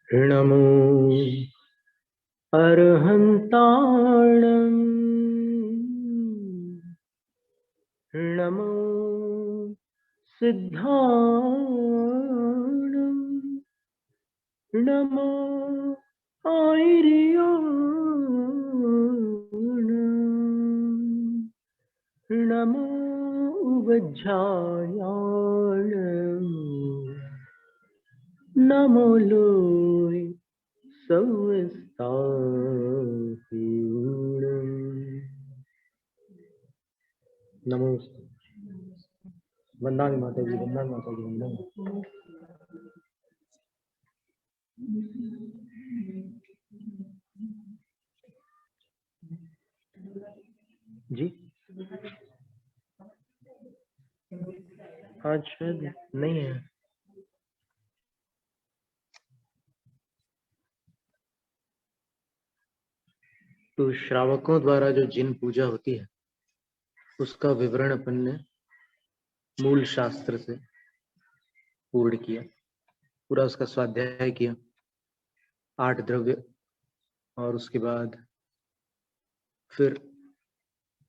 नमो अर्हन्ताणम् नमो सिद्धाणम् नमो आयर्याणम् नमो उवज्झायाणम् नमो लोय नमो वंदना माता जी, वंदना माता जी, वंदना जी। आज शायद नहीं है। तो श्रावकों द्वारा जो जिन पूजा होती है उसका विवरण अपन ने मूल शास्त्र से पूर्ण किया, पूरा उसका स्वाध्याय किया, 8 द्रव्य, और उसके बाद फिर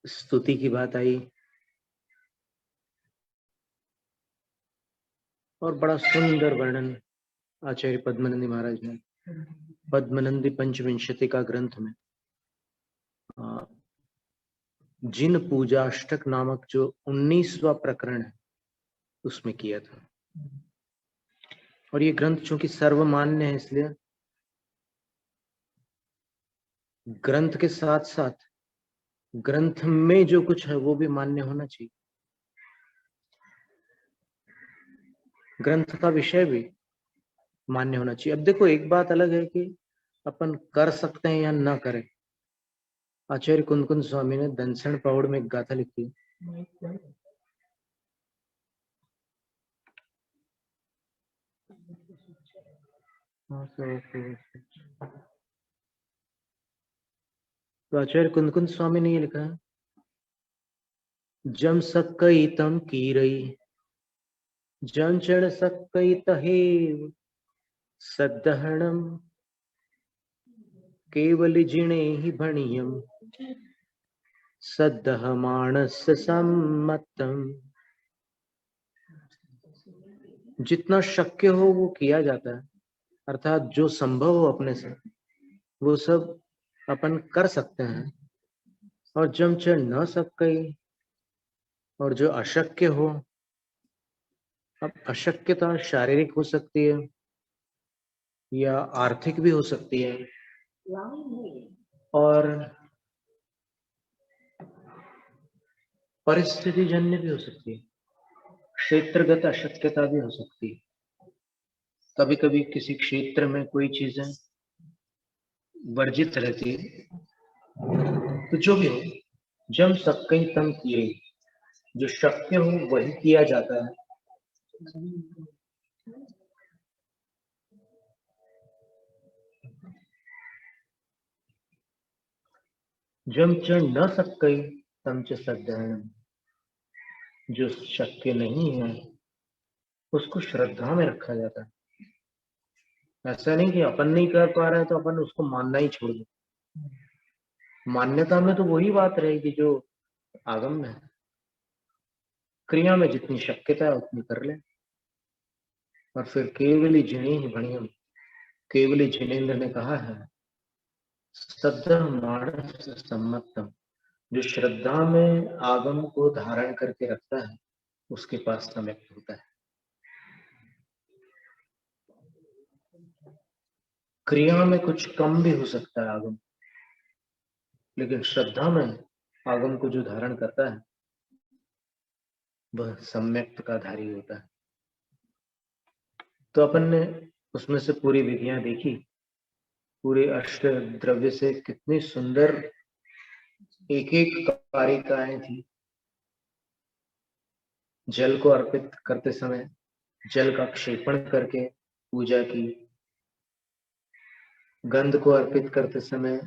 स्तुति की बात आई और बड़ा सुंदर वर्णन आचार्य पद्मनंदी महाराज ने पद्मनंदी पंचविंशति का ग्रंथ में जिन पूजाष्टक नामक जो 19वां प्रकरण है उसमें किया था। और ये ग्रंथ चूंकि सर्वमान्य है, इसलिए ग्रंथ के साथ साथ ग्रंथ में जो कुछ है वो भी मान्य होना चाहिए, ग्रंथ का विषय भी मान्य होना चाहिए। अब देखो, एक बात अलग है कि अपन कर सकते हैं या ना करें। आचार्य कुंदकुंद स्वामी ने दंसण प्रौढ़ में एक गाथा लिखी है, तो आचार्य कुंदकुंद स्वामी ने ये लिखा है, जम सकई तम कीरई जन चढ़ सकई तहेव सदहणम केवल जिणे ही भणियम सदह मानस सम्मतम। जितना शक्य हो वो किया जाता है, अर्थात जो संभव हो अपने से वो सब अपन कर सकते हैं। और जम चढ़ न सके और जो अशक्य हो, अब अशक्यता शारीरिक हो सकती है या आर्थिक भी हो सकती है, और परिस्थिति जन्य भी हो सकती है, क्षेत्रगत अशक्यता भी हो सकती है। कभी कभी किसी क्षेत्र में कोई चीजें वर्जित रहती है, तो जो भी हो, जम सके तम किए, जो शक्य हो वही किया जाता है। जम चढ़ न सके तम च सदहन, जो शक्य नहीं है उसको श्रद्धा में रखा जाता है। ऐसा नहीं कि अपन नहीं कर पा रहा है तो अपन उसको मानना ही छोड़ दो। मान्यता में तो वही बात रहेगी जो आगम में है। क्रिया में जितनी शक्यता है उतनी कर ले। और फिर केवली जिणे ही भणियम, केवली जिनेन्द्र ने कहा है, श्रद्धा मानस सम्मतम, जो श्रद्धा में आगम को धारण करके रखता है उसके पास सम्यक होता है। क्रिया में कुछ कम भी हो सकता है आगम, लेकिन श्रद्धा में आगम को जो धारण करता है वह सम्यक्त का धारी होता है। तो अपन ने उसमें से पूरी विधियां देखी, पूरे अष्ट द्रव्य से कितनी सुंदर एक एक कारिकाएं थी। जल को अर्पित करते समय जल का क्षेपण करके पूजा की, गंध को अर्पित करते समय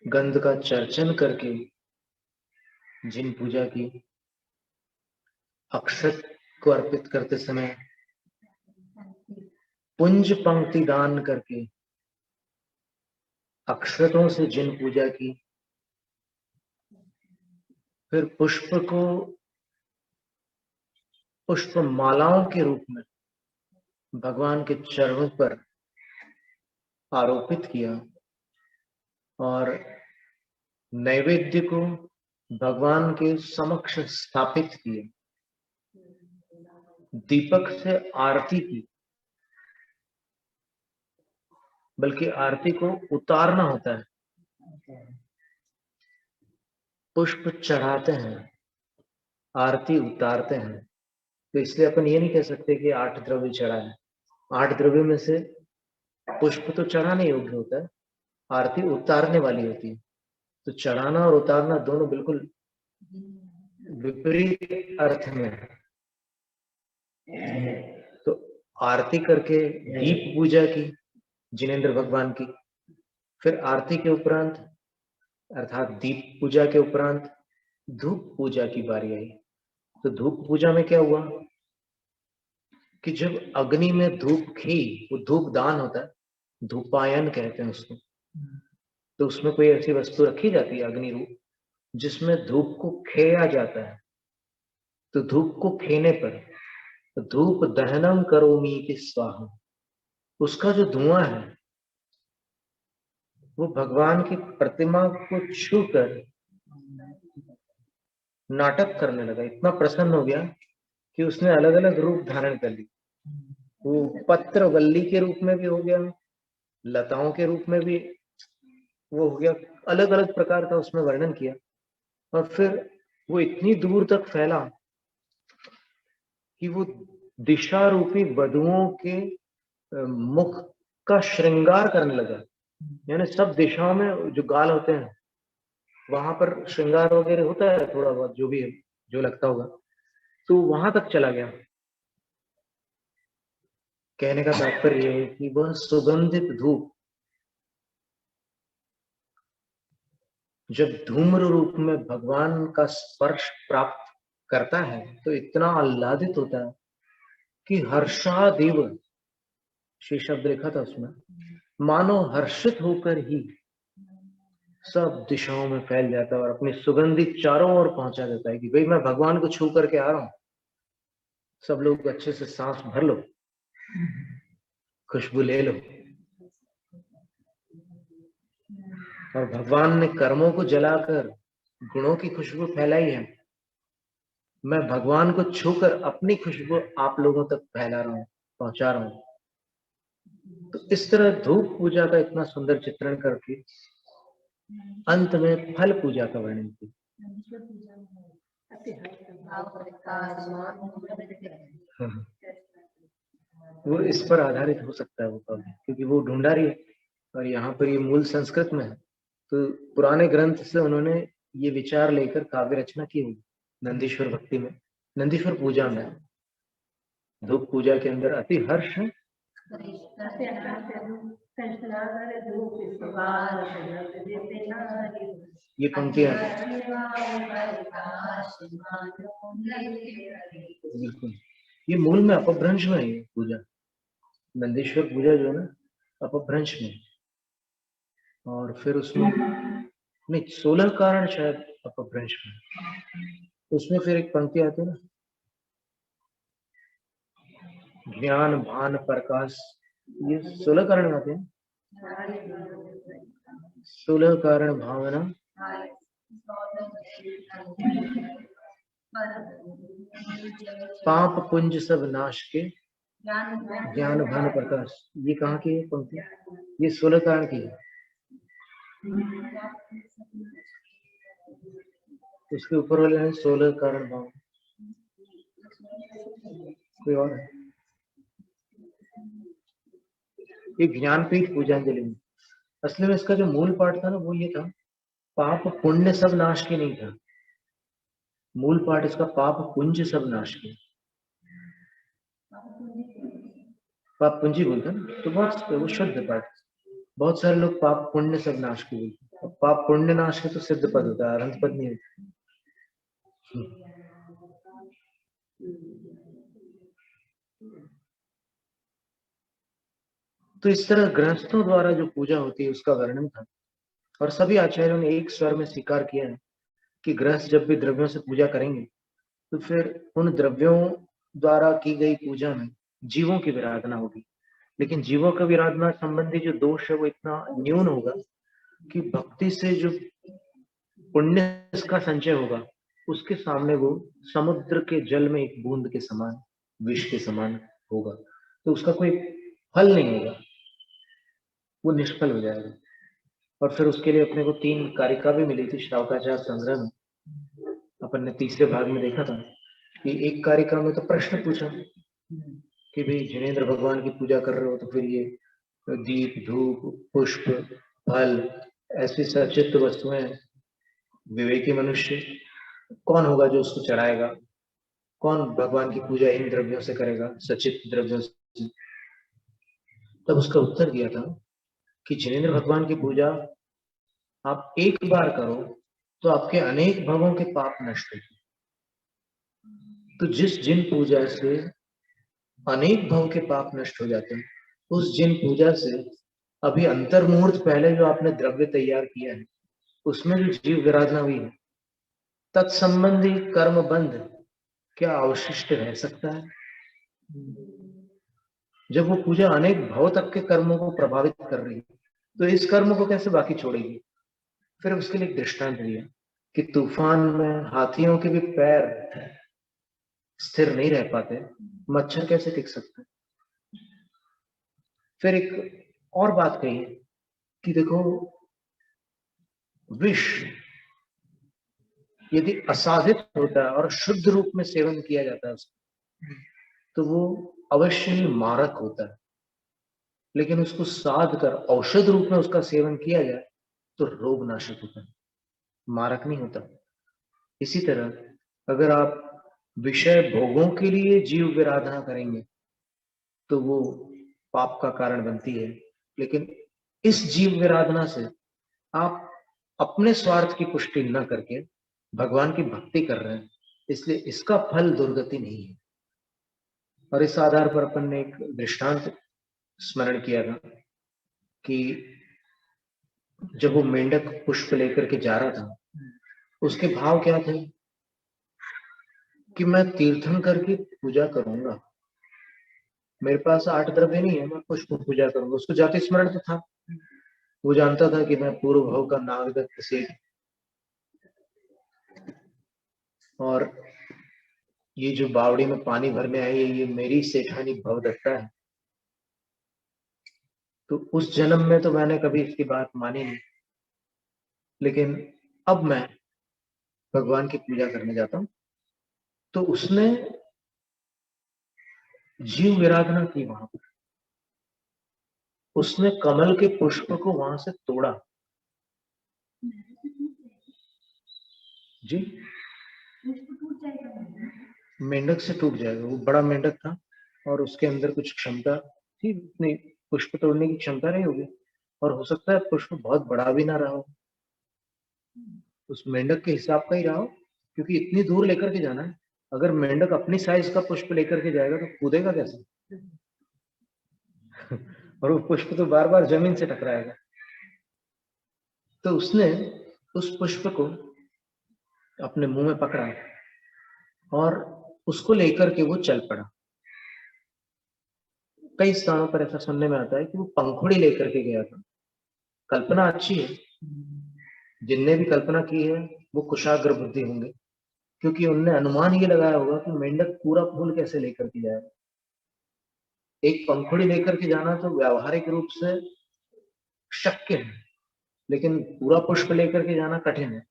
गंध का चर्चन करके जिन पूजा की, अक्षत को अर्पित करते समय पुंज पंक्ति दान करके अक्षतों से जिन पूजा की, फिर पुष्प को पुष्प मालाओं के रूप में भगवान के चरणों पर आरोपित किया और नैवेद्य को भगवान के समक्ष स्थापित किए, दीपक से आरती की, बल्कि आरती को उतारना होता है, पुष्प चढ़ाते हैं, आरती उतारते हैं। तो इसलिए अपन ये नहीं कह सकते कि 8 द्रव्य चढ़ा है। 8 द्रव्य में से पुष्प तो चढ़ाने योग्य होता है, आरती उतारने वाली होती है। तो चढ़ाना और उतारना दोनों बिल्कुल विपरीत अर्थ में है। तो आरती करके दीप पूजा की जिनेंद्र भगवान की, फिर आरती के उपरांत अर्थात दीप पूजा के उपरांत धूप पूजा की बारी आई। तो धूप पूजा में क्या हुआ कि जब अग्नि में धूप खी, वो धूप दान होता है, धूपायन कहते हैं उसको। तो उसमें कोई ऐसी वस्तु रखी जाती है अग्नि रूप जिसमें धूप को खेया जाता है। तो धूप को खेने पर धूप दहनम करोमी की स्वाहा, उसका जो धुआं है वो भगवान की प्रतिमा को छूकर नाटक करने लगा। इतना प्रसन्न हो गया कि उसने अलग अलग रूप धारण कर ली। वो पत्र वल्ली के रूप में भी हो गया, लताओं के रूप में भी वो हो गया, अलग अलग प्रकार का उसमें वर्णन किया। और फिर वो इतनी दूर तक फैला कि वो दिशा रूपी वधुओं के मुख का श्रृंगार करने लगा। यानी सब दिशाओं में जो गाल होते हैं वहां पर श्रृंगार वगैरह होता है, थोड़ा बहुत जो भी है, जो लगता होगा, तो वहां तक चला गया। कहने का तात्पर्य है कि वह सुगंधित धूप जब धूम्र रूप में भगवान का स्पर्श प्राप्त करता है तो इतना आह्लादित होता है कि हर्षादिव, श्री शब्द लिखा था उसमें, मानो हर्षित होकर ही सब दिशाओं में फैल जाता है और अपनी सुगंधि चारों ओर पहुंचा देता है कि भाई मैं भगवान को छू करके आ रहा हूं, सब लोग अच्छे से सांस भर लो, खुशबू ले लो। और भगवान ने कर्मों को जलाकर गुणों की खुशबू फैलाई है। मैं भगवान को छूकर अपनी खुशबू आप लोगों तक फैला रहा हूं, पहुंचा रहा हूं। तो इस तरह धूप पूजा का इतना सुंदर चित्रण करके अंत में फल पूजा का वर्णन किया। वो इस पर आधारित हो सकता है वो काव्य, क्योंकि वो ढूंढा रही है और यहाँ पर ये मूल संस्कृत में है। तो पुराने ग्रंथ से उन्होंने ये विचार लेकर काव्य रचना की हुई। नंदीश्वर भक्ति में, नंदीश्वर पूजा में, धूप पूजा के अंदर अति हर्ष है। ये पंक्तियां बिल्कुल, ये मूल में अपभ्रंश में है ये पूजा, नंदीश्वर पूजा जो है ना अपभ्रंश में, और फिर उसमें नहीं 16 कारण शायद अपभ्रंश में, उसमें फिर एक पंक्ति आती है ना, ज्ञान भान प्रकाश, ये 16 कारण आते हैं। 16 कारण भावना, पाप पुंज सब नाश के, ज्ञान भान प्रकाश, ये कहाँ की है पंक्ति? ये 16 कारण की है। उसके ऊपर वाले हैं 16 कारण भाव, कोई और है? ये ज्ञानपीठ पूजांजलि में, असली में इसका जो मूल पाठ था ना वो ये था, पाप पुण्य सब नाश के नहीं था, मूल पाठ इसका पाप पुंज सब नाश के। पाप पुंजी बोलते हैं तो बहुत वो शुद्ध पाठ। बहुत सारे लोग पाप पुण्य सब नाश के बोलते हैं, पाप पुण्य नाश के तो सिद्ध पद होता है, अनंत पद नहीं होता। तो इस तरह गृहस्थों द्वारा जो पूजा होती है उसका वर्णन था, और सभी आचार्यों ने एक स्वर में स्वीकार किया है कि गृहस्थ जब भी द्रव्यों से पूजा करेंगे तो फिर उन द्रव्यों द्वारा की गई पूजा में जीवों की विराधना होगी, लेकिन जीवों का विराधना संबंधी जो दोष है वो इतना न्यून होगा कि भक्ति से जो पुण्य का संचय होगा उसके सामने वो समुद्र के जल में एक बूंद के समान, विष के समान होगा, तो उसका कोई फल नहीं होगा, वो निष्फल हो जाएगा। और फिर उसके लिए अपने को 3 कारिका भी मिली थी श्रावकाचार्य संग्रह में। अपन ने तीसरे भाग में देखा था कि एक कारिका में तो प्रश्न पूछा कि भाई जिनेंद्र भगवान की पूजा कर रहे हो तो फिर ये दीप धूप पुष्प फल ऐसी सचित वस्तुएं, विवेकी मनुष्य कौन होगा जो उसको चढ़ाएगा, कौन भगवान की पूजा इन द्रव्यों से करेगा, सचित द्रव्यों से। तब उसका उत्तर दिया था कि जिनेंद्र भगवान की पूजा आप एक बार करो तो आपके अनेक भवों के पाप नष्ट होते। तो जिस जिन पूजा से अनेक भव के पाप नष्ट हो जाते हैं, उस जिन पूजा से अभी अंतर मुहूर्त पहले जो आपने द्रव्य तैयार किया है उसमें जो जीव विराधना हुई है, तत्संबंधी कर्म बंध क्या अवशिष्ट रह सकता है? जब वो पूजा अनेक भव तक के कर्मों को प्रभावित कर रही है तो इस कर्म को कैसे बाकी छोड़ेगी? फिर उसके लिए एक दृष्टांत दिया कि तूफान में हाथियों के भी पैर स्थिर नहीं रह पाते, मच्छर कैसे टिक सकते? फिर एक और बात कही कि देखो, विष यदि असाधित होता है और शुद्ध रूप में सेवन किया जाता है उसका, तो वो अवश्य ही मारक होता है, लेकिन उसको साध कर औषध रूप में उसका सेवन किया जाए तो रोग नाशक होता है, मारक नहीं होता। इसी तरह अगर आप विषय भोगों के लिए जीव विराधना करेंगे तो वो पाप का कारण बनती है, लेकिन इस जीव विराधना से आप अपने स्वार्थ की पुष्टि न करके भगवान की भक्ति कर रहे हैं, इसलिए इसका फल दुर्गति नहीं है। और इस आधार पर अपन ने एक दृष्टांत स्मरण किया था कि जब वो मेंढक पुष्प लेकर के जा रहा था, उसके भाव क्या थे कि मैं तीर्थन करके पूजा करूंगा, मेरे पास 8 द्रव्य नहीं है, मैं पुष्प पूजा करूंगा। उसको जाति स्मरण तो था, वो जानता था कि मैं पूर्व भव का नागदत्त सेठ, और ये जो बावड़ी में पानी भरने आई है ये मेरी सेठानी भवदत्ता है। तो उस जन्म में तो मैंने कभी इसकी बात मानी नहीं, लेकिन अब मैं भगवान की पूजा करने जाता हूं। तो उसने जीव विराधना की वहां पर, उसने कमल के पुष्प को वहां से तोड़ा। जी, मेंढक से टूट जाएगा, वो बड़ा मेंढक था और उसके अंदर कुछ क्षमता थी, इतनी पुष्प तोड़ने की क्षमता नहीं होगी, और हो सकता है पुष्प बहुत बड़ा भी ना रहा हो, उस मेंढक के हिसाब का ही रहा हो, क्योंकि इतनी दूर लेकर के जाना है। अगर मेंढक अपनी साइज का पुष्प लेकर के जाएगा तो कूदेगा कैसे? और वो पुष्प तो बार बार जमीन से टकराएगा। तो उसने उस पुष्प को अपने मुंह में पकड़ा और उसको लेकर के वो चल पड़ा। कई स्थानों पर ऐसा सुनने में आता है कि वो पंखुड़ी लेकर के गया था। कल्पना अच्छी है, जिनने भी कल्पना की है वो कुशाग्र बुद्धि होंगे, क्योंकि उनने अनुमान ये लगाया होगा कि मेंढक पूरा फूल कैसे लेकर के जाएगा। एक पंखुड़ी लेकर के जाना तो व्यावहारिक रूप से शक्य है, लेकिन पूरा पुष्प लेकर के जाना कठिन है।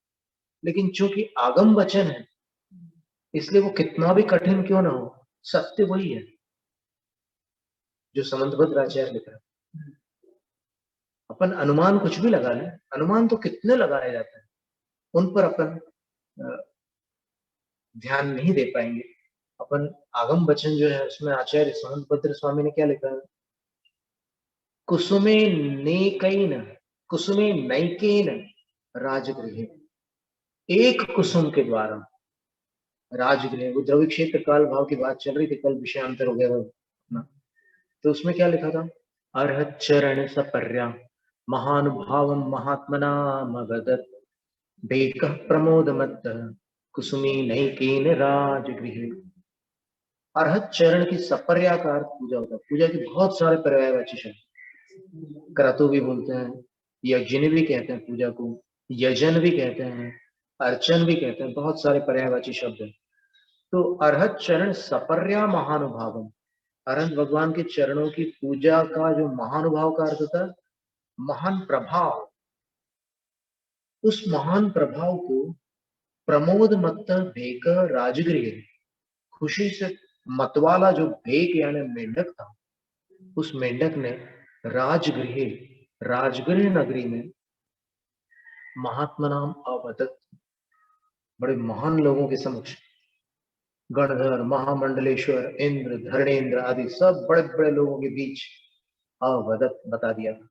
लेकिन चूंकि आगम वचन है, इसलिए वो कितना भी कठिन क्यों ना हो, सत्य वही है जो समंतभद्र आचार्य लिख रहा है। अपन अनुमान कुछ भी लगा लें, अनुमान तो कितने लगाए जाते हैं, उन पर अपन ध्यान नहीं दे पाएंगे। अपन आगम वचन जो है उसमें आचार्य समंतभद्र स्वामी ने क्या लिखा है, कुसुमे नेकैन कुसुमे नैकेन राजगृहे, एक कुसुम के द्वारा राजगृह, वो द्रव्य क्षेत्र काल भाव की बात चल रही थी, कल विषयांतर हो गया था अपना। तो उसमें क्या लिखा था, अर्हत चरण सपर्या महानुभावं महात्मनामवदत् भेकः प्रमोदमत्तः कुसुमी नैकेन राजगृहे। अर्हत चरण की सपर्या का अर्थ पूजा होता है। पूजा के बहुत सारे पर्यायवाची शब्द, क्रतु भी बोलते हैं, यज्ञ भी कहते हैं पूजा को, यजन भी कहते हैं, अर्चन भी कहते हैं, बहुत सारे पर्यायवाची शब्द हैं। तो अर्हत चरण सपर्या महानुभावम, अरहंत भगवान के चरणों की पूजा का जो महानुभाव का अर्थ होता है महान प्रभाव, उस महान प्रभाव को प्रमोद मत्त भेक राजगृह, खुशी से मतवाला जो भेक यानी मेंढक था, उस मेंढक ने राजगृह, राजगृह नगरी में महात्मा नाम अवदत, बड़े महान लोगों के समक्ष, गणधर महामंडलेश्वर इंद्र धरणेन्द्र आदि सब बड़े बड़े लोगों के बीच अवदत बता दिया था।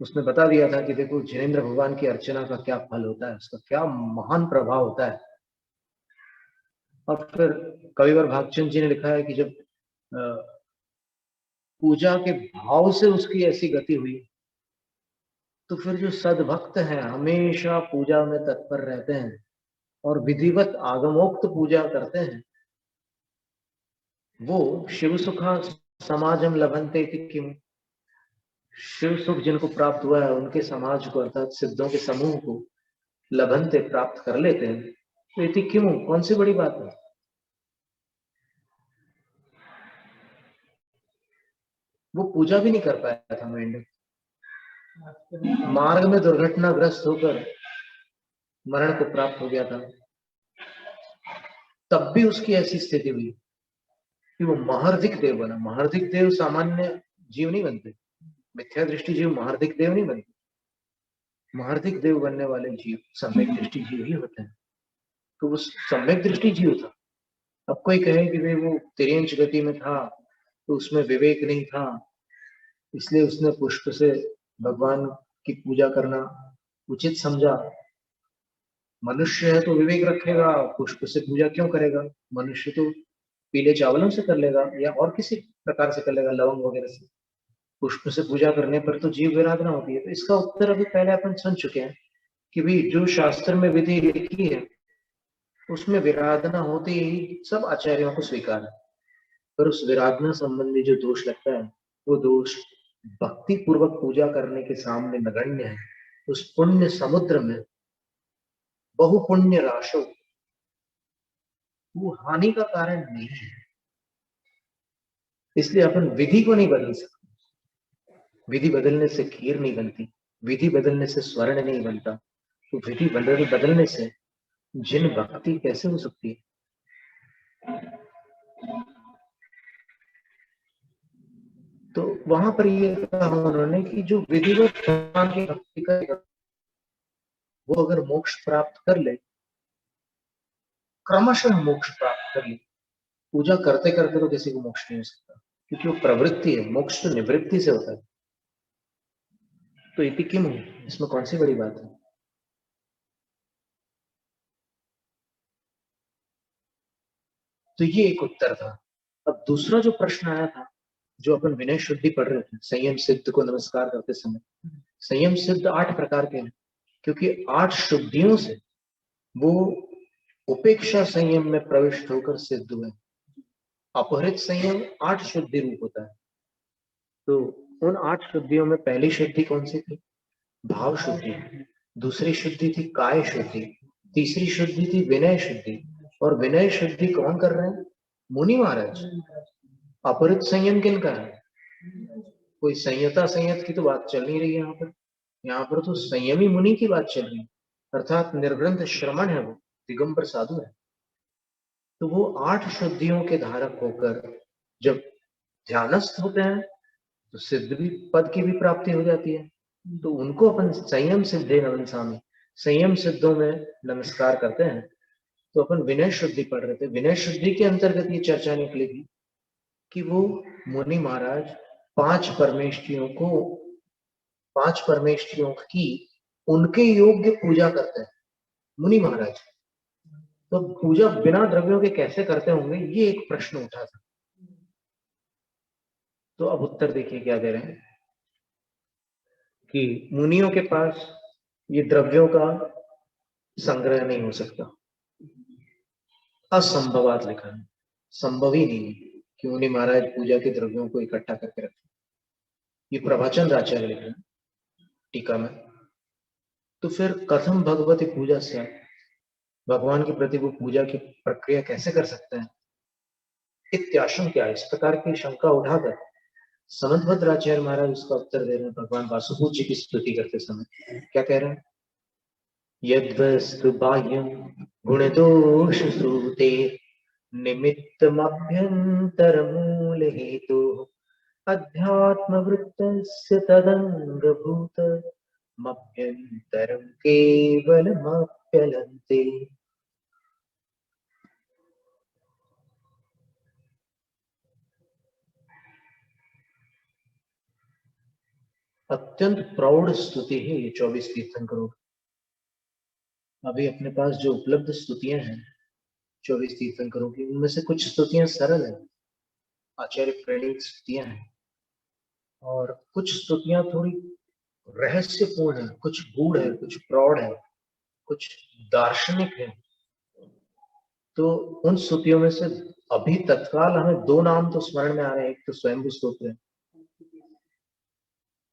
उसने बता दिया था कि देखो जिनेन्द्र भगवान की अर्चना का क्या फल होता है, उसका क्या महान प्रभाव होता है। और फिर कविवर भागचंद जी ने लिखा है कि जब पूजा के भाव से उसकी ऐसी गति हुई, तो फिर जो सद्भक्त हैं हमेशा पूजा में तत्पर रहते हैं और विधिवत आगमोक्त पूजा करते हैं, वो शिव सुखा समाजम लभंते किम, शिव सुख जिनको प्राप्त हुआ है उनके समाज को अर्थात सिद्धों के समूह को लभंते प्राप्त कर लेते हैं। तो इति किम, कौन सी बड़ी बात है। वो पूजा भी नहीं कर पाया था मेंढक, मार्ग में दुर्घटनाग्रस्त होकर मरण को प्राप्त हो गया था, तब भी उसकी ऐसी स्थिति हुई कि वो महार्धिक देव बना। महार्धिक देव सामान्य जीव नहीं बनते, मिथ्या दृष्टि जीव महार्धिक देव नहीं बनते। महार्धिक देव बनने वाले जीव सम्यक दृष्टि जीव ही होते हैं। तो वो सम्यक दृष्टि जीव था। अब कोई कहे कि भाई वो तिर्यंच गति में था तो उसमें विवेक नहीं था, इसलिए उसने पुष्प से भगवान की पूजा करना उचित समझा। मनुष्य है तो विवेक रखेगा, पुष्प से पूजा क्यों करेगा। मनुष्य तो पीले चावलों से कर लेगा या और किसी प्रकार से कर लेगा, लवंग वगैरह से। पुष्प से पूजा करने पर तो जीव विराधना होती है। तो इसका उत्तर अभी पहले अपन सुन चुके हैं कि भाई जो शास्त्र में विधि लिखी है उसमें विराधना होती ही सब आचार्यों को स्वीकार है, पर उस विराधना संबंधी जो दोष लगता है वो दोष भक्ति पूर्वक पूजा करने के सामने नगण्य है। उस पुण्य समुद्र में बहुपुण्य राशो वो हानि का कारण नहीं है। इसलिए अपन विधि को नहीं बदल सकते। विधि बदलने से खीर नहीं बनती, विधि बदलने से स्वर्ण नहीं बनता, तो विधि बदलने से जिन भक्ति कैसे हो सकती है। तो वहां पर ये कहा उन्होंने कि जो विधिवत भगवान की भक्ति करेगा वो अगर मोक्ष प्राप्त कर ले, क्रमशः मोक्ष प्राप्त कर ले। पूजा करते करते तो किसी को मोक्ष नहीं हो सकता, क्योंकि वो प्रवृत्ति है, मोक्ष तो निवृत्ति से होता है। तो इति किम, इसमें कौन सी बड़ी बात है। तो ये एक उत्तर था। अब दूसरा जो प्रश्न आया था, जो अपन विनय शुद्धि पढ़ रहे थे, संयम सिद्ध को नमस्कार करते समय, संयम सिद्ध 8 प्रकार के हैं, क्योंकि 8 शुद्धियों से वो उपेक्षा संयम में प्रविष्ट होकर सिद्ध हुए। अपहृत संयम 8 शुद्धि रूप होता है। तो उन 8 शुद्धियों में पहली शुद्धि कौन सी थी, भाव शुद्धि। दूसरी शुद्धि थी काय शुद्धि। तीसरी शुद्धि थी विनय शुद्धि। और विनय शुद्धि कौन कर रहे हैं, मुनि महाराज। अपहृत संयम किनका है, कोई संयता संयत की तो बात चल नहीं रही है यहाँ पर। यहाँ पर तो संयमी मुनि की बात चल रही है, अर्थात निर्ग्रंथ श्रमण है, वो दिगंबर साधु है। तो वो 8 शुद्धियों के धारक होकर जब ध्यानस्थ होते हैं तो सिद्ध भी पद की भी प्राप्ति हो जाती है। तो उनको अपन संयम सिद्धे नमनसामि, संयम सिद्धों में नमस्कार करते हैं। तो अपन विनय शुद्धि पढ़ रहे थे, विनय शुद्धि के अंतर्गत ये चर्चा निकलेगी कि वो मुनि महाराज 5 परमेष्ठियों की उनके योग्य पूजा करते हैं मुनि महाराज। तो पूजा बिना द्रव्यों के कैसे करते होंगे, ये एक प्रश्न उठा था। तो अब उत्तर देखिए क्या दे रहे हैं कि मुनियों के पास ये द्रव्यों का संग्रह नहीं हो सकता, असंभवात लिखा है, संभव ही नहीं है कि मुनि महाराज पूजा के द्रव्यों को इकट्ठा करके रखें। ये प्रवचन आचार्य लिख रहे हैं टीका में। तो फिर कथम भगवती पूजा से भगवान के प्रति वो पूजा की प्रक्रिया कैसे कर सकते हैं, इत्याशंका, इस प्रकार की शंका उठाकर समंतभद्राचार्य महाराज उसका उत्तर दे रहे हैं भगवान वासुदेव जी की स्तुति करते समय। क्या कह रहे हैं, यद्वस्तु बाह्यं गुणदोष सूते निमित्तमभ्यन्तरमूल हेतु अध्यात्मवृत्तस्य तदंगभूत मभ्यन्तरं केवलमप्यलन्ते। अत्यंत प्रौढ़ स्तुति है ये 24 तीर्थंकरों। अभी अपने पास जो उपलब्ध स्तुतियां हैं 24 तीर्थंकरों की, उनमें से कुछ स्तुतियां सरल हैं, आचार्य प्रणीत स्तुतियां हैं, और कुछ स्तुतियां थोड़ी रहस्यपूर्ण है, कुछ गूढ़ है, कुछ प्रौढ़ है, कुछ दार्शनिक है। तो उन स्तुतियों में से अभी तत्काल हमें दो नाम तो स्मरण में आ रहे हैं। एक तो स्वयंभू स्तोत्र है,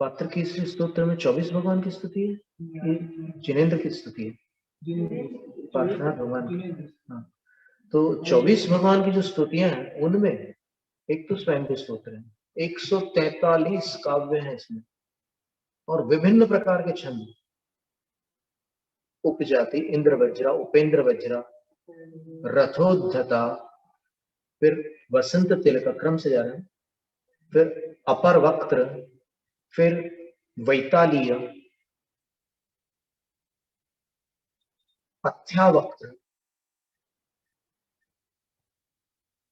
पात्र की स्तोत्र में 24 भगवान की स्तुति है, ये जिनेन्द्र की स्तुति है, पार्थनाथ भगवान की। हाँ, तो 24 भगवान की जो स्तुतियां हैं उनमें एक तो स्वयंभू स्तोत्र है, 143 काव्य हैं इसमें, और विभिन्न प्रकार के छंद, उपजाति, इंद्र वज्रा, उपेंद्र वज्रा, रथोद्धता, फिर वसंत तिलक, क्रम से जा रहे हैं, फिर अपर वक्त्र, फिर वैतालीय, अथ्यावक्त्र,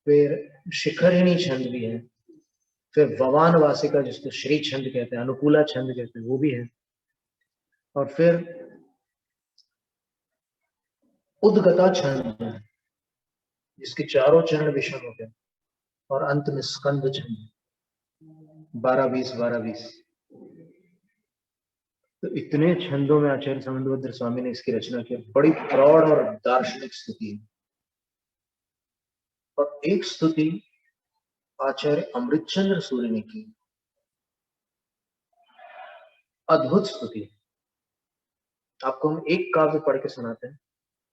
फिर शिखरिणी छंद भी है, फिर भवान वासिका जिसको श्री छंद कहते हैं, अनुकूला छंद कहते हैं, वो भी है, और फिर उद्गता छंद है जिसके चारों चरण विषम होते हैं, और अंत में स्कंद छंद, 12-20 12-20। तो इतने छंदों में आचार्य समंतभद्र स्वामी ने इसकी रचना की, बड़ी प्रौढ़ और दार्शनिक स्तुति है। और एक स्तुति आचार्य अमृतचंद्र सूर्य ने की, अद्भुत स्तुति। आपको हम एक काव्य पढ़ के सुनाते हैं,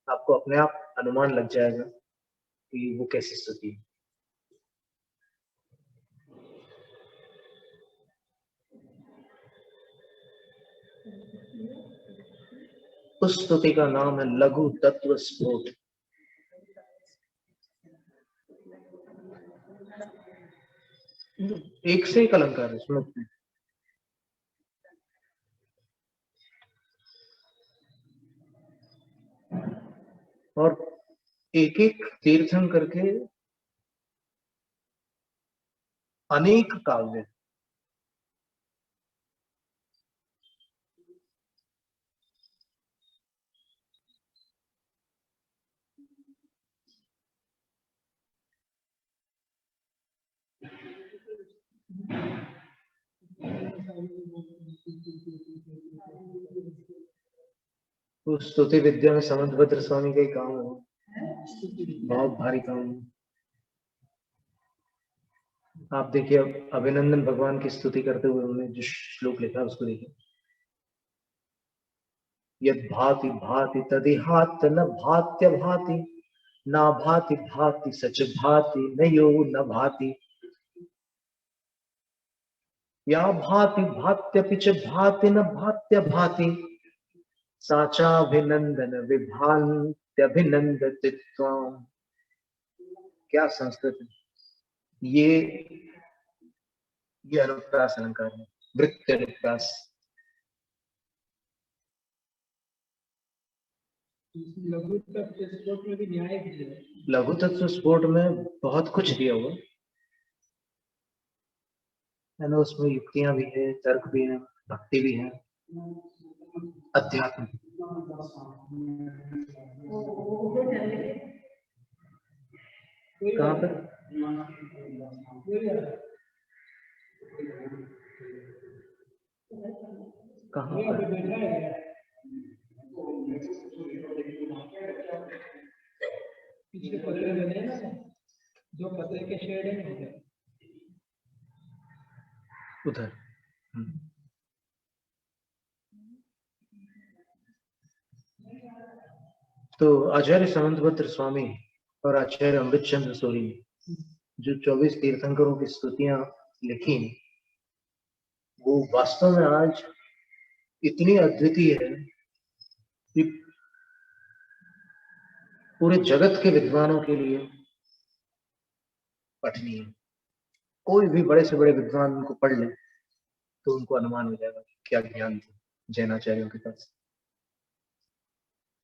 आपको अपने आप अनुमान लग जाएगा कि वो कैसी स्तुति है। उस स्तुति का नाम है लघु तत्व स्फोट। एक से एक अलंकार है उसमें, और एक एक तीर्थंकर के अनेक काव्य। उस स्तुति विद्या में समंतभद्र स्वामी का ही काम है, बहुत भारी काम है। आप देखिए अभिनंदन भगवान की स्तुति करते हुए उन्होंने जो श्लोक लिखा उसको देखिए, यद भाति भाति तदिहात न भात्य भाति, ना भाति भाति सच भाति न यो न भाति, या भाति भात्यपि च भाति न भात्य भाति, साचाभिनंदन विभान्त्यभिनंदति त्वाम्। क्या संस्कृत है ये अनुप्रास अलंकार है, वृत्ति अनुप्रास। लघु तत्व स्फोट में बहुत कुछ दिया हुआ है ना, उसमें युक्तियां भी है, तर्क भी है, भक्ति भी है, अध्यात्म। कहाँ पर कहाँ पर? पीछे पतरे बने ना, जो पतरे के शेड है ना उधर। तो आचार्य सामंतभद्र स्वामी और आचार्य अमृत चंद्र सूरी जो 24 तीर्थंकरों की स्तुतियां लिखी, वो वास्तव में आज इतनी अद्वितीय है कि पूरे जगत के विद्वानों के लिए पठनीय है। कोई भी बड़े से बड़े विद्वान उनको पढ़ ले तो उनको अनुमान हो जाएगा क्या ज्ञान था जैनाचार्यों के पास।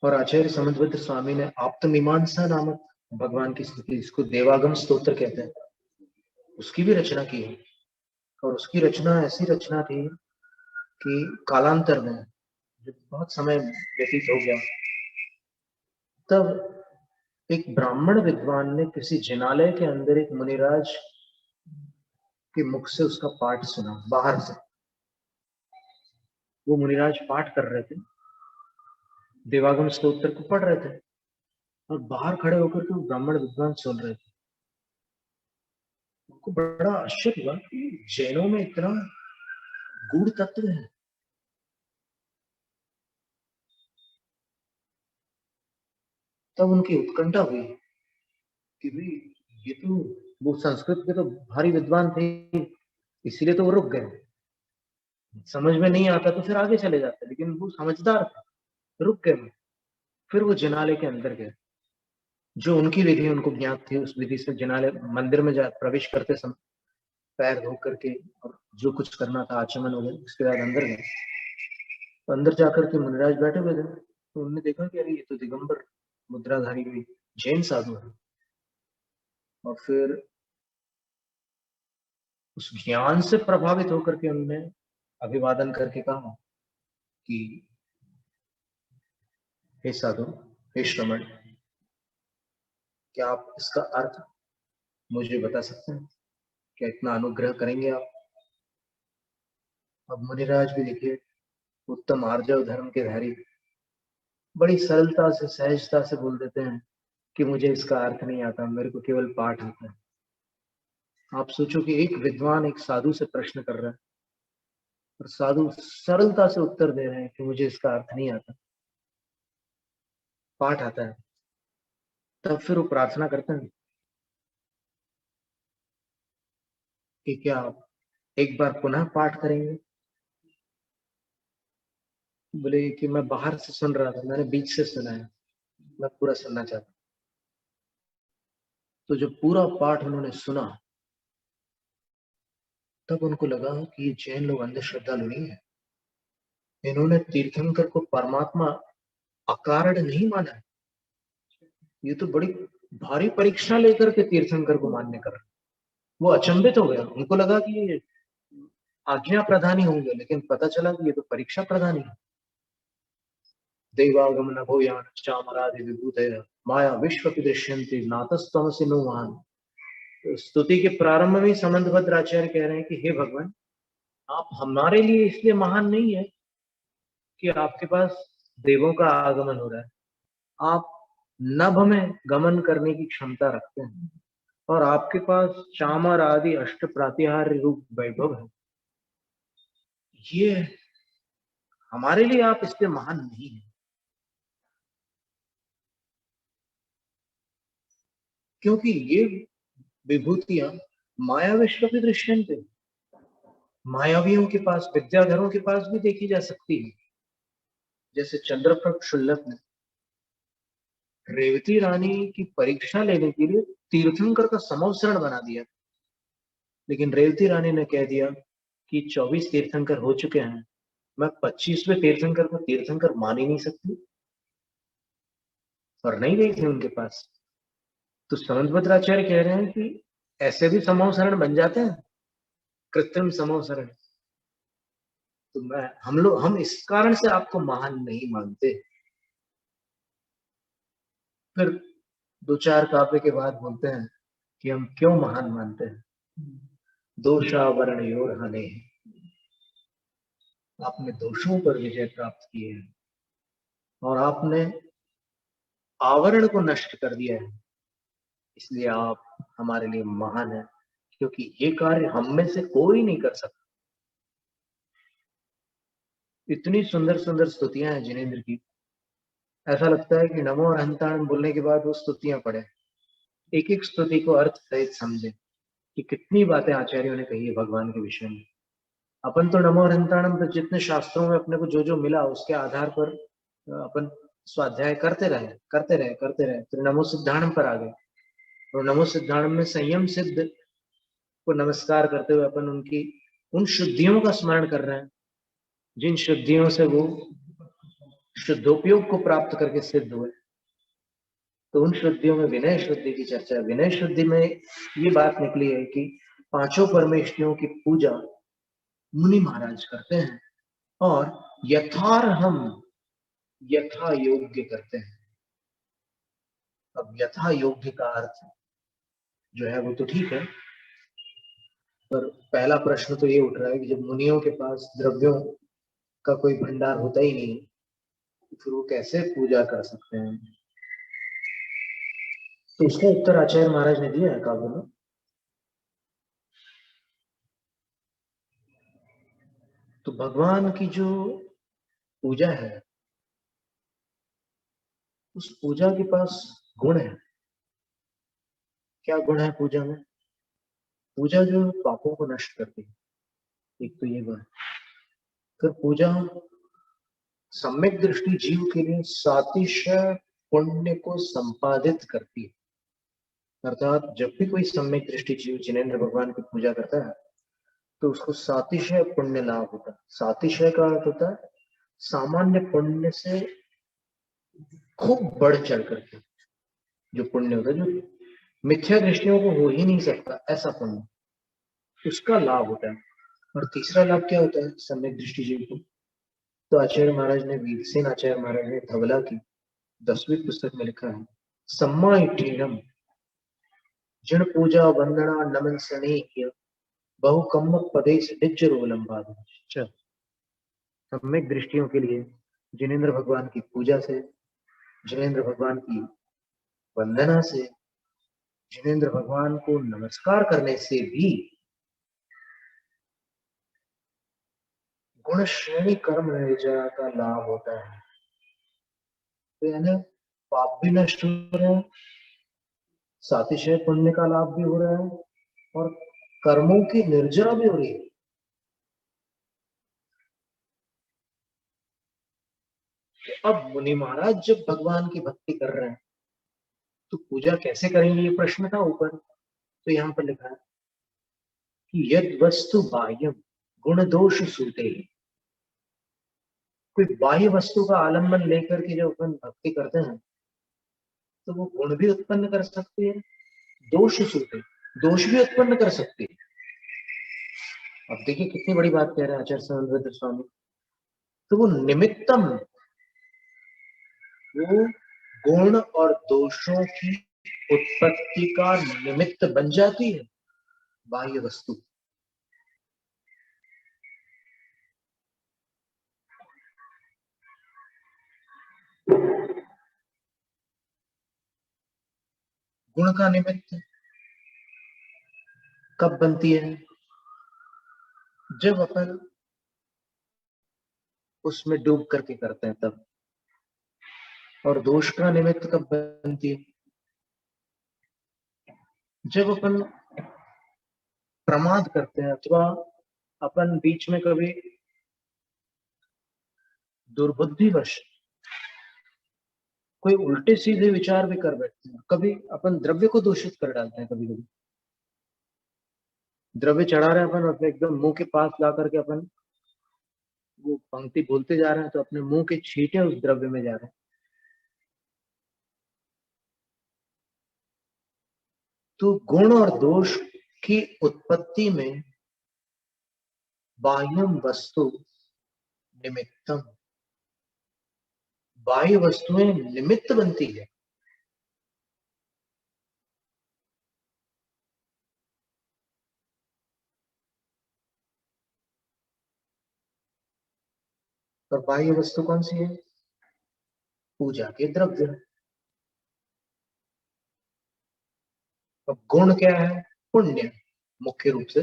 और आचार्य सामंतभद्र स्वामी ने आप्तमीमांसा नामक भगवान की स्तुति, इसको देवागम स्तोत्र कहते हैं, उसकी भी रचना की है। और उसकी रचना ऐसी रचना थी कि कालांतर में जब बहुत समय व्यतीत हो गया, तब एक ब्राह्मण विद्वान ने किसी जिनालय के अंदर एक मुनिराज के मुख से उसका पाठ सुना बाहर से। वो मुनिराज पाठ कर रहे थे, देवागम स्तोत्र को पढ़ रहे थे, और बाहर खड़े होकर के ब्राह्मण विद्वान सुन रहे थे। उनको बड़ा आश्चर्य हुआ कि जैनों में इतना गूढ़ तत्व है। तब उनकी उत्कंठा हुई कि भाई ये तो, वो संस्कृत के तो भारी विद्वान थे, इसीलिए तो वो रुक गए। समझ में नहीं आता तो फिर आगे चले जाते, लेकिन वो समझदार थे, रुक गए। फिर वो जिनालय के अंदर गए, जो उनकी विधि उनको ज्ञात थी, उस विधि से जिनालय मंदिर में जा प्रवेश करते समय पैर धो करके और जो कुछ करना था आचमन हो गया, उसके बाद अंदर गए। तो अंदर जाकर के मुनिराज बैठे हुए थे, तो उन्होंने देखा कि अरे ये तो दिगंबर मुद्राधारी हुई जैन साधु है। और फिर उस ज्ञान से प्रभावित होकर के उन्होंने अभिवादन करके कहा कि हे साधु, हे श्रमण, क्या आप इसका अर्थ मुझे बता सकते हैं? क्या इतना अनुग्रह करेंगे आप? अब मुनिराज भी देखिए, उत्तम आर्जव धर्म के धारी, बड़ी सरलता से सहजता से बोल देते हैं कि मुझे इसका अर्थ नहीं आता, मेरे को केवल पाठ आता है। आप सोचो कि एक विद्वान एक साधु से प्रश्न कर रहा है और साधु सरलता से उत्तर दे रहे हैं कि मुझे इसका अर्थ नहीं आता, पाठ आता है। तब फिर वो प्रार्थना करते हैं कि क्या आप एक बार पुनः पाठ करेंगे? बोले कि मैं बाहर से सुन रहा था, मैंने बीच से सुना है, मैं पूरा सुनना चाहता। तो जब पूरा पाठ उन्होंने सुना, तब उनको लगा कि ये जैन लोग अंधश्रद्धालु नहीं है। इन्होंने तीर्थंकर को परमात्मा अकारण नहीं माना है, ये तो बड़ी भारी परीक्षा लेकर के तीर्थंकर को मान्य कर। वो अचंभित हो गया, उनको लगा कि ये आज्ञा प्रधानी होंगे, लेकिन पता चला कि ये तो परीक्षा प्रधानी है। देवागमन भूयान चामरादि विभूतय माया विश्व की दृश्यंती नातस्तमसि नो महान। तो स्तुति के प्रारंभ में समंतभद्र आचार्य कह रहे हैं कि हे भगवान, आप हमारे लिए इसलिए महान नहीं है कि आपके पास देवों का आगमन हो रहा है, आप नभ में गमन करने की क्षमता रखते हैं, और आपके पास चामर आदि अष्ट प्रातिहार्य रूप वैभव है। ये हमारे लिए आप इसलिए महान नहीं है, क्योंकि ये विभूतियां माया विश्व की दृश्यंते, मायावियों के पास, विद्याधरों के पास भी देखी जा सकती है। जैसे चंद्रप्रभ शुल्लक ने रेवती रानी की परीक्षा लेने के लिए तीर्थंकर का समवसरण बना दिया, लेकिन रेवती रानी ने कह दिया कि 24 तीर्थंकर हो चुके हैं, मैं 25वें तीर्थंकर को तीर्थंकर मान ही नहीं सकती, और नहीं गई थी उनके पास। तो समंतभद्राचार्य कह रहे हैं कि ऐसे भी समवसरण बन जाते हैं, कृत्रिम समवसरण। तो हम इस कारण से आपको महान नहीं मानते। फिर दो चार काव्य के बाद बोलते हैं कि हम क्यों महान मानते हैं। दोषावरण योर हने, आपने दोषों पर विजय प्राप्त की है और आपने आवरण को नष्ट कर दिया है, इसलिए आप हमारे लिए महान है, क्योंकि ये कार्य हम में से कोई नहीं कर सकता। इतनी सुंदर सुंदर स्तुतियां हैं जिनेंद्र की, ऐसा लगता है कि नमो और अहंताणम बोलने के बाद वो स्तुतियां पढ़े, एक एक स्तुति को अर्थ सहित समझे कि कितनी बातें आचार्यों ने कही है भगवान के विषय में। अपन तो नमो और अहंताणम पर जितने शास्त्रों में अपने को जो जो मिला उसके आधार पर अपन स्वाध्याय करते रहे फिर नमो सिद्धाणम पर आ गए, और नमो सिद्धाणम में संयम सिद्ध को नमस्कार करते हुए अपन उनकी उन शुद्धियों का स्मरण कर रहे हैं जिन शुद्धियों से वो शुद्धोपयोग को प्राप्त करके सिद्ध हुए। तो उन शुद्धियों में विनय शुद्धि की चर्चा है। विनय शुद्धि में ये बात निकली है कि पांचों परमेष्ठियों की पूजा मुनि महाराज करते हैं और यथार्हम यथा योग्य करते हैं। अब यथा योग्य का अर्थ जो है वो तो ठीक है, पर पहला प्रश्न तो ये उठ रहा है कि जब मुनियों के पास द्रव्यों का कोई भंडार होता ही नहीं तो फिर वो कैसे पूजा कर सकते हैं। तो उसका उत्तर आचार्य महाराज ने दिया है काव्य में। तो भगवान की जो पूजा है उस पूजा के पास गुण है। क्या गुण है पूजा में? पूजा जो पापों को नष्ट करती है, एक तो ये गुण। फिर पूजा सम्यक दृष्टि जीव के लिए सातिशय पुण्य को संपादित करती है। अर्थात जब भी कोई सम्यक दृष्टि जीव जिनेंद्र भगवान की पूजा करता है तो उसको सातिशय पुण्य लाभ होता है। सातिशय का अर्थ होता है सामान्य पुण्य से खूब बढ़ चढ़ करके जो पुण्य होता है, जो मिथ्या दृष्टियों को हो ही नहीं सकता ऐसा पुण्य, उसका लाभ होता है। और तीसरा लाभ क्या होता है सम्यक दृष्टि जीव को? तो आचार्य महाराज ने, वीरसेन आचार्य महाराज ने धवला की 10वीं पुस्तक में लिखा है, सम्मा इठीनम जिन पूजा वंदना नमन सनेह्य बहु कम्म पदेश निज्जरोलंबाद। सम्यक दृष्टियों के लिए जिनेंद्र भगवान की पूजा से, जिनेंद्र भगवान की वंदना से, जिनेंद्र भगवान को नमस्कार करने से भी गुण श्रेणी कर्म निर्जरा का लाभ होता है। तो यानी पाप भी नष्ट हो रहे हैं, सातिशय पुण्य का लाभ भी हो रहा है और कर्मों की निर्जरा भी हो रही है। तो अब मुनि महाराज जब भगवान की भक्ति कर रहे हैं तो पूजा कैसे करेंगे, ये प्रश्न था ऊपर। तो यहाँ पर लिखा है कि यद वस्तु बाह्यम गुण दोष सूते, कोई बाह्य वस्तु का आलंबन लेकर के जब अपन भक्ति करते हैं तो वो गुण भी उत्पन्न कर सकती है, दोष सूते दोष भी उत्पन्न कर सकती है। अब देखिए कितनी बड़ी बात कह रहे हैं आचार्य समन्वय स्वामी। तो वो निमित्तम, वो गुण और दोषों की उत्पत्ति का निमित्त बन जाती है बाह्य वस्तु। गुण का निमित्त कब बनती है? जब अपन उसमें डूब करके करते हैं तब। और दोष का निमित्त कब बनती है? जब अपन प्रमाद करते हैं अथवा अपन बीच में कभी दुर्बुद्धिवश कोई उल्टे सीधे विचार भी कर बैठते हैं। कभी अपन द्रव्य को दूषित कर डालते हैं, कभी कभी द्रव्य चढ़ा रहे हैं अपन अपने एकदम मुंह के पास ला करके अपन वो पंक्ति बोलते जा रहे हैं तो अपने मुंह के छींटे उस द्रव्य में जा रहे हैं। तो गुण और दोष की उत्पत्ति में बाह्यम वस्तु निमित्तम, बाह्य वस्तुएं निमित्त बनती है। और बाह्य वस्तु कौन सी है? पूजा के द्रव्य। अब गुण क्या है? पुण्य मुख्य रूप से।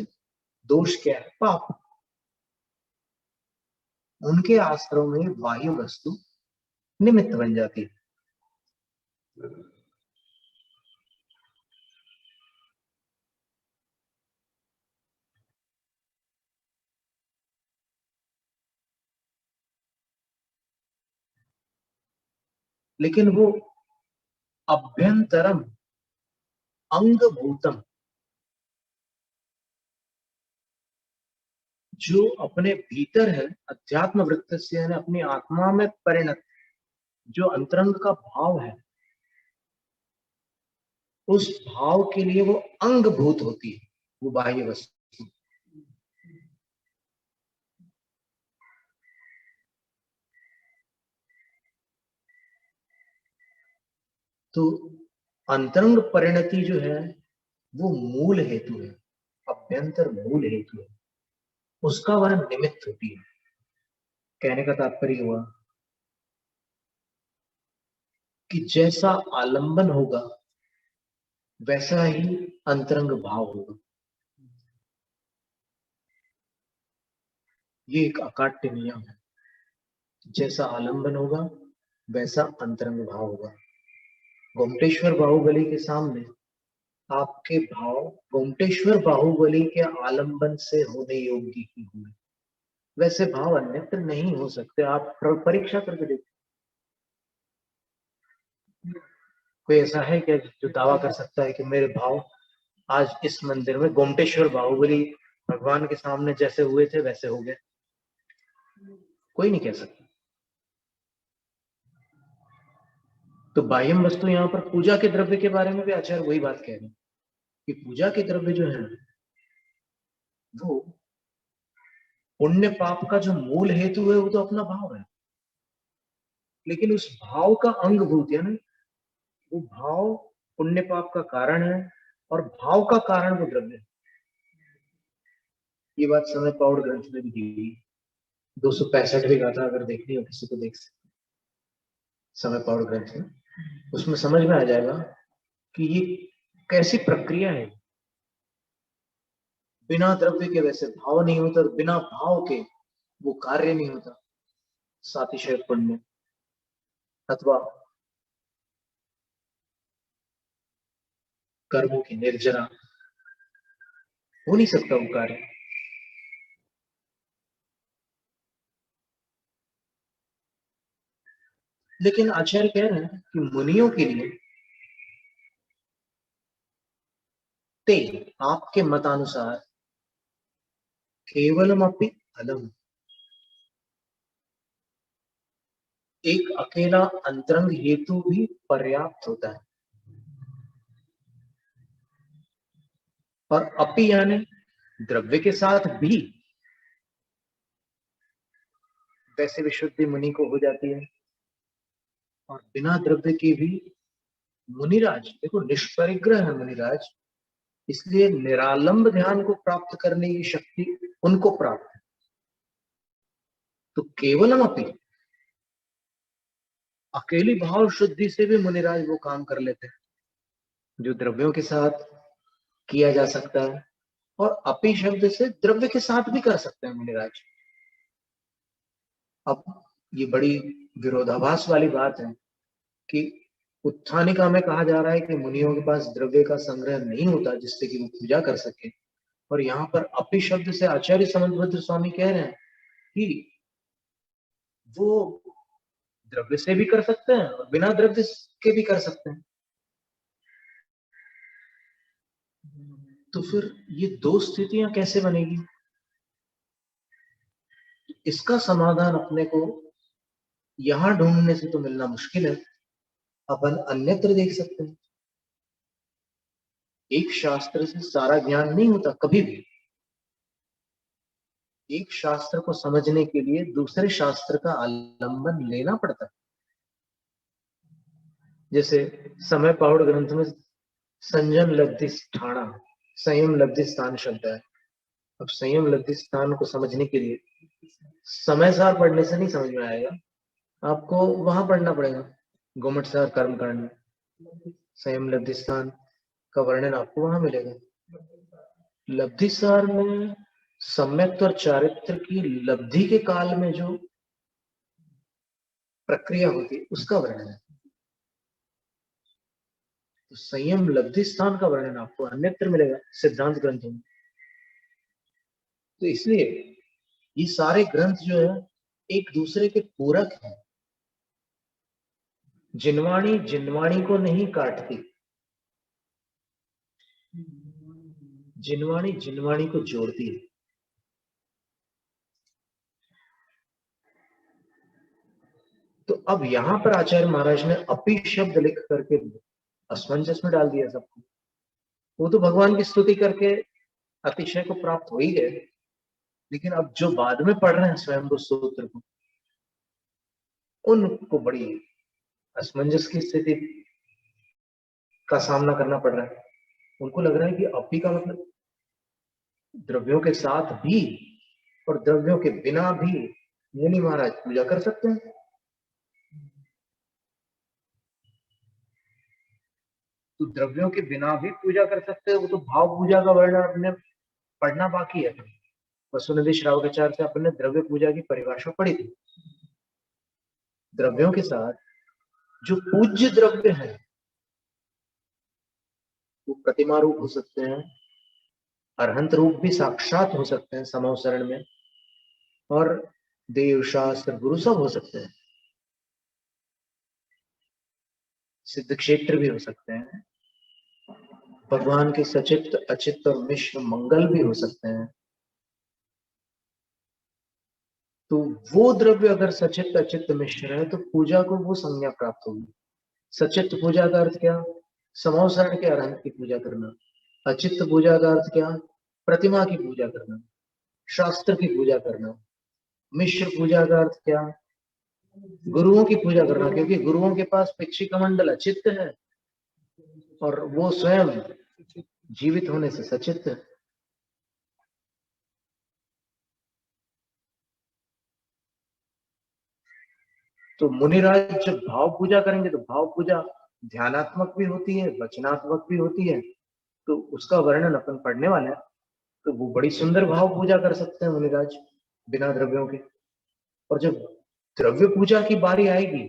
दोष क्या है? पाप। उनके आश्रम में बाह्य वस्तु निमित्त बन जाती है। लेकिन वो अभ्यंतरम अंगभूतम, जो अपने भीतर है, अध्यात्म वृत्त से यानी अपनी आत्मा में परिणत, जो अंतरंग का भाव है, उस भाव के लिए वो अंगभूत होती है, वो बाह्य वस्तु। तो अंतरंग परिणति जो है वो मूल हेतु है, अभ्यंतर मूल हेतु है, उसका वह निमित्त होती है। कहने का तात्पर्य हुआ कि जैसा आलंबन होगा वैसा ही अंतरंग भाव होगा। ये एक अकाट्य नियम है। जैसा आलंबन होगा वैसा अंतरंग भाव होगा। गोमटेश्वर बाहुबली के सामने आपके भाव गोमटेश्वर बाहुबली के आलंबन से होने योग्य ही हुए, वैसे भाव अन्यत्र नहीं हो सकते। आप परीक्षा करके देखिए, कोई ऐसा है क्या जो दावा कर सकता है कि मेरे भाव आज इस मंदिर में गोमटेश्वर बाहुबली भगवान के सामने जैसे हुए थे वैसे हो गए? कोई नहीं कह सकता। तो बाह्यम वस्तु यहाँ पर पूजा के द्रव्य के बारे में भी आचार्य वही बात कह रहे हैं कि पूजा के द्रव्य जो है वो पुण्य पाप का जो मूल हेतु है वो तो अपना भाव है, लेकिन उस भाव का अंगभूत है ना, वो भाव पुण्य पाप का कारण है और भाव का कारण वो द्रव्य है। ये बात समय पाउड ग्रंथ में भी दी गई। 265 गाथा अगर देखनी हो किसी को देख सकते समय पाउड ग्रंथ में, उसमें समझ में आ जाएगा कि ये कैसी प्रक्रिया है। बिना द्रव्य के वैसे भाव नहीं होता और बिना भाव के वो कार्य नहीं होता। सातिशय पुण्य अथवा कर्मों की निर्जरा हो नहीं सकता वो कार्य। लेकिन आचार्य कह रहे हैं कि मुनियों के लिए ते आपके मतानुसार केवलम अपि फलम, एक अकेला अंतरंग हेतु भी पर्याप्त होता है। और अपि यानी द्रव्य के साथ भी वैसे विशुद्धि मुनि को हो जाती है, और बिना द्रव्य के भी मुनिराज, देखो निष्परिग्रह है मुनिराज, इसलिए निरालंब ध्यान को प्राप्त करने की शक्ति उनको प्राप्त है। तो केवलम अपि, अकेली भाव शुद्धि से भी मुनिराज वो काम कर लेते हैं जो द्रव्यों के साथ किया जा सकता है, और अपि शब्द से द्रव्य के साथ भी कर सकते हैं मुनिराज। अब ये बड़ी विरोधाभास वाली बात है कि उत्थानिका में कहा जा रहा है कि मुनियों के पास द्रव्य का संग्रह नहीं होता जिससे कि वो पूजा कर सके, और यहाँ पर अपि शब्द से आचार्य समन्वभद्र स्वामी कह रहे हैं कि वो द्रव्य से भी कर सकते हैं और बिना द्रव्य के भी कर सकते हैं। तो फिर ये दो स्थितियां कैसे बनेगी? इसका समाधान अपने को यहां ढूंढने से तो मिलना मुश्किल है, अपन अन्यत्र देख सकते हैं। एक शास्त्र से सारा ज्ञान नहीं होता कभी भी। एक शास्त्र को समझने के लिए दूसरे शास्त्र का आलंबन लेना पड़ता है। जैसे समय पाहुड़ ग्रंथ में संयम लब्धि संयम लब्धि स्थान शब्द है। अब संयम लब्धि स्थान को समझने के लिए समय सार पढ़ने से नहीं समझ में आएगा, आपको वहां पढ़ना पड़ेगा। गोमट सार कर्मकांड, संयम लब्धि स्थान का वर्णन आपको वहां मिलेगा। लब्धि सार में सम्यक और चारित्र की लब्धि के काल में जो प्रक्रिया होती है उसका वर्णन है। तो संयम लब्धि स्थान का वर्णन आपको अन्यत्र मिलेगा सिद्धांत ग्रंथों में। तो इसलिए ये सारे ग्रंथ जो है एक दूसरे के पूरक हैं। जिनवाणी जिनवाणी को नहीं काटती, जिनवाणी जिनवाणी को जोड़ती है। तो अब यहां पर आचार्य महाराज ने अपी शब्द लिख करके असमंजस में डाल दिया सबको। वो तो भगवान की स्तुति करके अतिशय को प्राप्त हो ही गए, लेकिन अब जो बाद में पढ़ रहे हैं स्वयं को सूत्र को, उनको बड़ी असमंजस की स्थिति का सामना करना पड़ रहा है। उनको लग रहा है कि अपी का मतलब द्रव्यों के साथ भी और द्रव्यों के बिना भी मुनि महाराज पूजा कर सकते हैं। तो द्रव्यों के बिना भी पूजा कर सकते हैं, वो तो भाव पूजा का वर्णन अपने पढ़ना बाकी है। वसुनिधि श्रावकाचार्य से अपने द्रव्य पूजा की परिभाषा पढ़ी थी। द्रव्यों के साथ जो पूज्य द्रव्य है वो प्रतिमा रूप हो सकते हैं, अरहंत रूप भी साक्षात हो सकते हैं समवसरण में, और देव शास्त्र गुरु सब हो सकते हैं, सिद्ध क्षेत्र भी हो सकते हैं, भगवान के सचित्त अचित्त और मिश्र मंगल भी हो सकते हैं। तो वो द्रव्य अगर सचित्त अचित्त मिश्र है तो पूजा को वो संज्ञा प्राप्त होगी। सचित्त पूजा का अर्थ क्या? समवसरण के अरहंत की पूजा करना। अचित्त पूजा का अर्थ क्या? प्रतिमा की पूजा करना, शास्त्र की पूजा करना। मिश्र पूजा का अर्थ क्या? गुरुओं की पूजा करना, क्योंकि गुरुओं के पास पिक्षी कमंडल अचित्त है और वो स्वयं जीवित होने से सचित्त है। तो मुनिराज जब भाव पूजा करेंगे तो भाव पूजा ध्यानात्मक भी होती है, वचनात्मक भी होती है। तो उसका वर्णन अपन पढ़ने वाले हैं। तो वो बड़ी सुंदर भाव पूजा कर सकते हैं मुनिराज बिना द्रव्यों के। और जब द्रव्य पूजा की बारी आएगी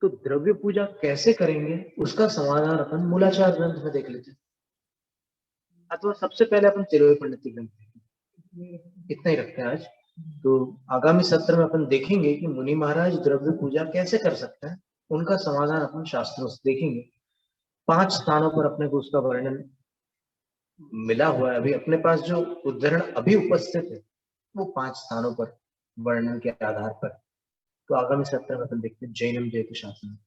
तो द्रव्य पूजा कैसे करेंगे उसका समाधान अपन मूलाचार ग्रंथ में देख लेते हैं, अथवा सबसे पहले अपन तिरुवे पंडित ग्रंथ। इतना ही रखते हैं आज। तो आगामी सत्र में अपन देखेंगे कि मुनि महाराज द्रव्य पूजा कैसे कर सकते हैं, उनका समाधान अपन शास्त्रों से देखेंगे। 5 स्थानों पर अपने को उसका वर्णन मिला हुआ है। अभी अपने पास जो उद्धरण अभी उपस्थित है वो 5 स्थानों पर वर्णन के आधार पर। तो आगामी सत्र में अपन देखते हैं जैनम जयतु शासन।